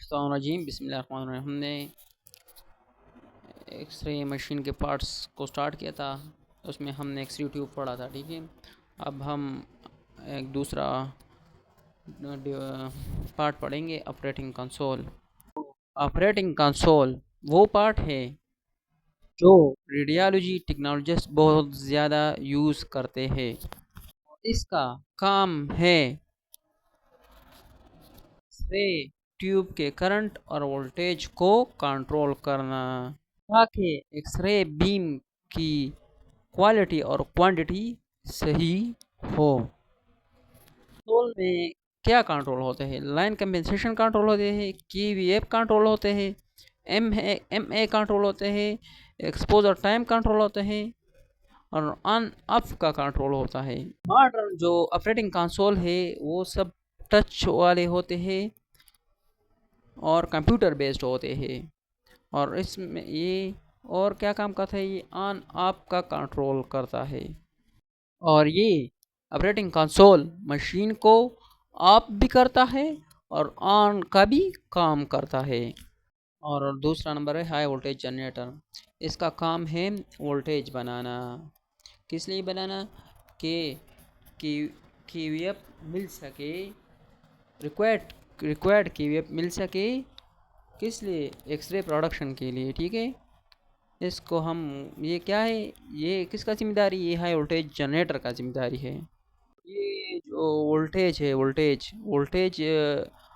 शैतानुर्रजीम बिस्मिल्लाहिर्रहमानिर्रहीम। हमने x ray machine के पार्ट्स को स्टार्ट किया था, उसमें हमने एक्सरे ट्यूब पढ़ा था। ठीक है, अब हम एक दूसरा पार्ट पढ़ेंगे, ऑपरेटिंग कंसोल। ऑपरेटिंग कंसोल वो पार्ट है जो रेडियोलॉजी टेक्नोलॉजिस्ट बहुत ज़्यादा यूज़ करते हैं। इसका काम है एक्सरे ट्यूब के करंट और वोल्टेज को कंट्रोल करना, ताकि एक्सरे बीम की क्वालिटी और क्वांटिटी सही हो। कंट्रोल में क्या कंट्रोल होते हैं? लाइन कंपेंसेशन कंट्रोल होते हैं, KVF कंट्रोल होते हैं, MA कंट्रोल होते हैं, एक्सपोजर टाइम कंट्रोल होते हैं और ऑन ऑफ का कंट्रोल होता है। मॉडर्न जो ऑपरेटिंग कंसोल है वो सब टच वाले होते हैं और कंप्यूटर बेस्ड होते हैं। और इसमें ये और क्या काम करता है? ये ऑन ऑफ का कंट्रोल करता है। और ये ऑपरेटिंग कंसोल मशीन को ऑफ भी करता है और ऑन का भी काम करता है। और दूसरा नंबर है हाई वोल्टेज जनरेटर। इसका काम है वोल्टेज बनाना। किस लिए बनाना? कि KVF मिल सके, रिक्वायर्ड KVF मिल सके। किस लिए? एक्सरे प्रोडक्शन के लिए। ठीक है, इसको हम, ये क्या है, ये किसका जिम्मेदारी? ये हाई वोल्टेज जनरेटर का जिम्मेदारी है। ये जो वोल्टेज है, वोल्टेज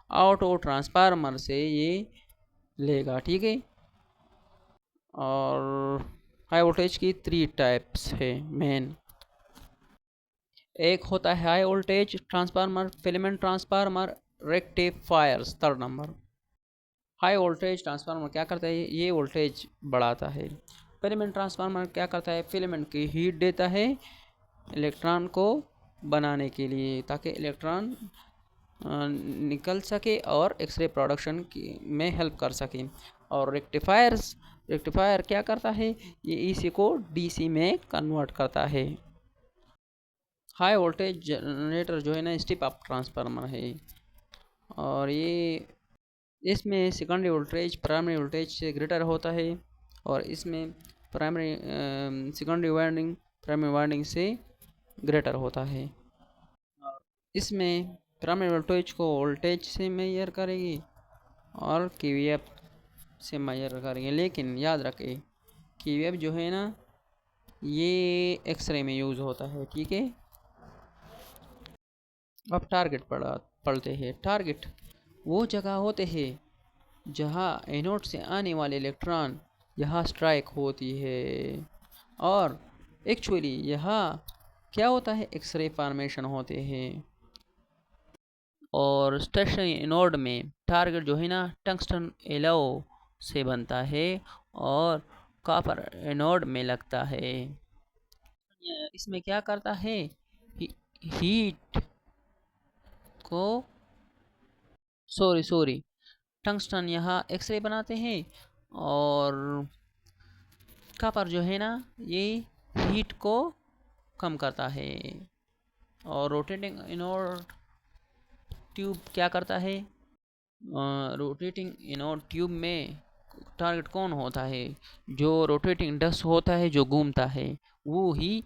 ऑटो ट्रांसफार्मर से ये लेगा। ठीक है, और हाई वोल्टेज की 3 टाइप्स है मेन। एक होता है high voltage transformer, filament transformer, rectifiers. Third number, high voltage transformer क्या करता है? ये वोल्टेज बढ़ाता है। फिलामेंट ट्रांसफार्मर क्या करता है? फिलामेंट की हीट देता है इलेक्ट्रॉन को बनाने के लिए, ताकि इलेक्ट्रॉन निकल सके और एक्सरे प्रोडक्शन में हेल्प कर सके। और रेक्टिफायर क्या करता है? ये इसी को DC में कन्वर्ट करता है। हाई वोल्टेज जनरेटर जो है ना, स्टेप अप ट्रांसफार्मर है। और ये इसमें सेकेंडरी वोल्टेज प्राइमरी वोल्टेज से ग्रेटर होता है, और इसमें सेकेंडरी वाइंडिंग प्राइमरी वाइंडिंग से ग्रेटर होता है। इसमें प्राइमरी वोल्टेज को वोल्टेज से मेजर करेगी और KVF से मेजर करेंगे। लेकिन याद रखें, KVF जो है ना, ये एक्सरे में यूज़ होता है। ठीक है, अब टारगेट पढ़ते हैं। टारगेट वो जगह होते हैं जहाँ एनोड से आने वाले इलेक्ट्रॉन यहाँ स्ट्राइक होती है। और एक्चुअली यहाँ क्या होता है? एक्सरे फॉर्मेशन होते हैं। और स्टेशनरी एनोड में टारगेट जो है ना, टंगस्टन एलो से बनता है और कॉपर एनोड में लगता है। इसमें क्या करता है? हीट को, सॉरी, टंगस्टन यहाँ एक्सरे बनाते हैं, और कॉपर जो है ना, ये हीट को कम करता है। और रोटेटिंग एनोड ट्यूब क्या करता है? रोटेटिंग एनोड ट्यूब में टारगेट कौन होता है? जो रोटेटिंग डिस्क होता है, जो घूमता है, वो ही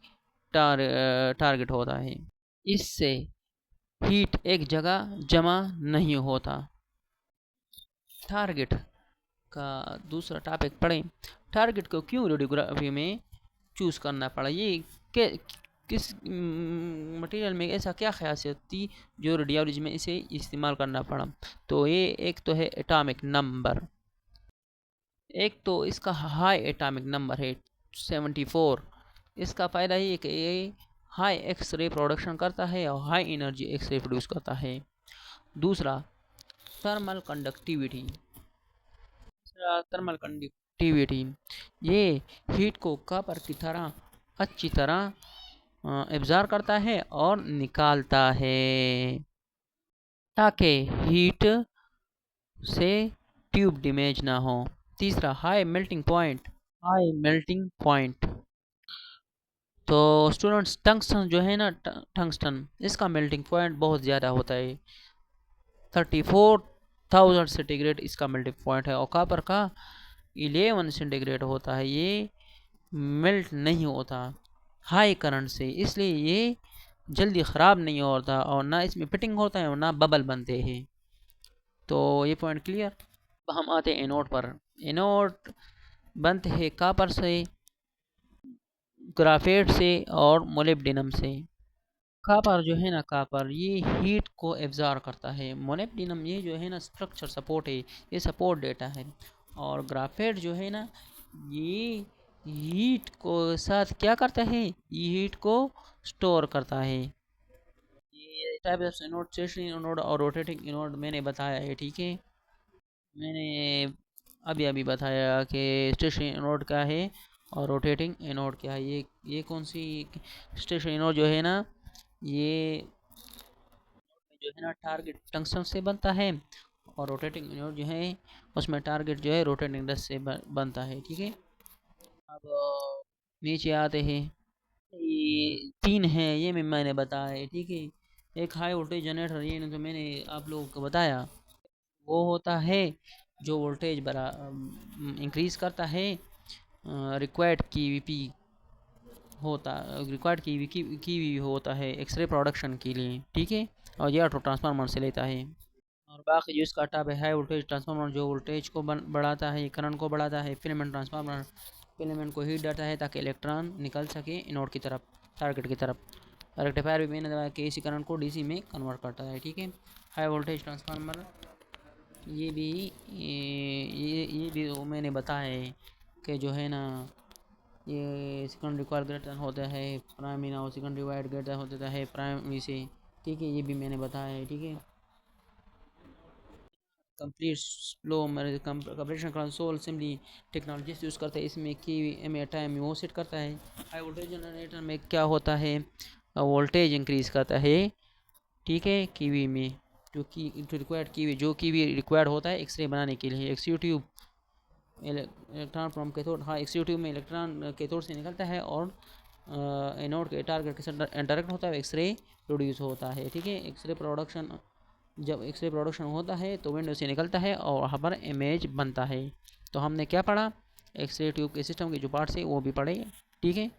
टारगेट होता है। इससे हीट एक जगह जमा नहीं होता। टारगेट का दूसरा टॉपिक पढ़ें। टारगेट को क्यों रेडियोग्राफी में चूज़ करना पड़ा? ये किस मटेरियल में ऐसा क्या खासियत थी जो रेडियोलॉजी में इसे इस्तेमाल करना पड़ा? तो ये एक तो है एटॉमिक नंबर। एक तो इसका हाई एटॉमिक नंबर है 74। इसका फ़ायदा ये कि ये हाई एक्सरे प्रोडक्शन करता है और हाई एनर्जी एक्सरे प्रोड्यूस करता है। दूसरा, थर्मल कंडक्टिविटी। थर्मल कंडक्टिविटी, ये हीट को कॉपर की तरह अच्छी तरह एब्जॉर्ब करता है और निकालता है, ताकि हीट से ट्यूब डैमेज ना हो। तीसरा, हाई मेल्टिंग पॉइंट। तो स्टूडेंट्स, टंगस्टन जो है ना, टंगस्टन इसका मेल्टिंग पॉइंट बहुत ज़्यादा होता है, 34 1000 सेंटीग्रेड इसका मेल्टिंग पॉइंट है, और कॉपर का 11 सेंटीग्रेड होता है। ये मेल्ट नहीं होता हाई करंट से, इसलिए ये जल्दी ख़राब नहीं होता, और ना इसमें फिटिंग होता है और ना बबल बनते हैं। तो ये पॉइंट क्लियर। अब हम आते हैं एनोड पर। एनोड बनते हैं कॉपर से, ग्राफाइट से और मोलिब्डेनम से। कॉपर जो है ना, कॉपर ये हीट को एब्जॉर्ब करता है। मोलिब्डेनम ये जो है ना स्ट्रक्चर सपोर्ट है, ये सपोर्ट देता है। और ग्राफाइट जो है ना, ये हीट को साथ क्या करता है, ये हीट को स्टोर करता है। ये type of anode, stationary anode और रोटेटिंग एनोड मैंने बताया है, ठीक है। मैंने अभी अभी बताया कि स्टेशनरी एनोड क्या है और रोटेटिंग एनोड क्या है। ये कौन सी, स्टेशनरी एनोड जो है ना, ये जो है ना टारगेट टंगस्टन से बनता है, और रोटेटिंग एनोड जो है उसमें टारगेट जो है रोटेटिंग डस्ट से बनता है, ठीक है। अब नीचे आते हैं। ये तीन है, ये मैंने बताया है, ठीक है। एक हाई वोल्टेज जनरेटर, ये तो मैंने आप लोगों को बताया, वो होता है जो वोल्टेज बड़ा इंक्रीज करता है। रिक्वायर्ड कीवीपी होता, रिक्वायर्ड कीवी होता है एक्सरे प्रोडक्शन के लिए, ठीक है। और ये ऑटो ट्रांसफार्मर से लेता है। और बाकी जो इसका टाइप है, हाई वोल्टेज ट्रांसफार्मर जो वोल्टेज को बढ़ाता है, करंट को बढ़ाता है। फिलामेंट ट्रांसफार्मर फिलामेंट को हीट देता है ताकि इलेक्ट्रॉन निकल सके एनोड की तरफ, टारगेट की तरफ। रेक्टिफायर भी मैंने दबाया कि एसी करंट को डीसी में कन्वर्ट करता है, ठीक है। हाई वोल्टेज ट्रांसफार्मर ये भी वो मैंने बताया है कि जो है ना, ये सेकंड रिक्वायर ग्रेटर होता है प्राइमरी ना, सेकंड रिक्वायर ग्रेटर होता है प्राइमरी से, ठीक है। ये भी मैंने बताया है, ठीक है। Complete slow compression console simply technology use करता है। इसमें की एम ए टाइम वो सेट करता है। हाई वोल्टेज जनरेटर में क्या होता है, वोल्टेज इंक्रीज करता है, ठीक है। कीवी में जो की रिक्वायर्ड कीवी, जो कीवी रिक्वायर्ड होता है एक्सरे बनाने के लिए, एक्सक्यूटिव इलेक्ट्रॉन फ्रॉम कैथोड, हाँ एक्सक्यूटिव में इलेक्ट्रॉन कैथोड से निकलता है और एनोड के टारगेट के साथ इंटरेक्ट होता है, एक्सरे प्रोड्यूस होता है, ठीक है। एक्सरे प्रोडक्शन, जब एक्सरे प्रोडक्शन होता है तो विंडो से निकलता है और वहाँ पर इमेज बनता है। तो हमने क्या पढ़ा, एक्सरे ट्यूब के सिस्टम के जो पार्ट्स है वो भी पढ़े, ठीक है।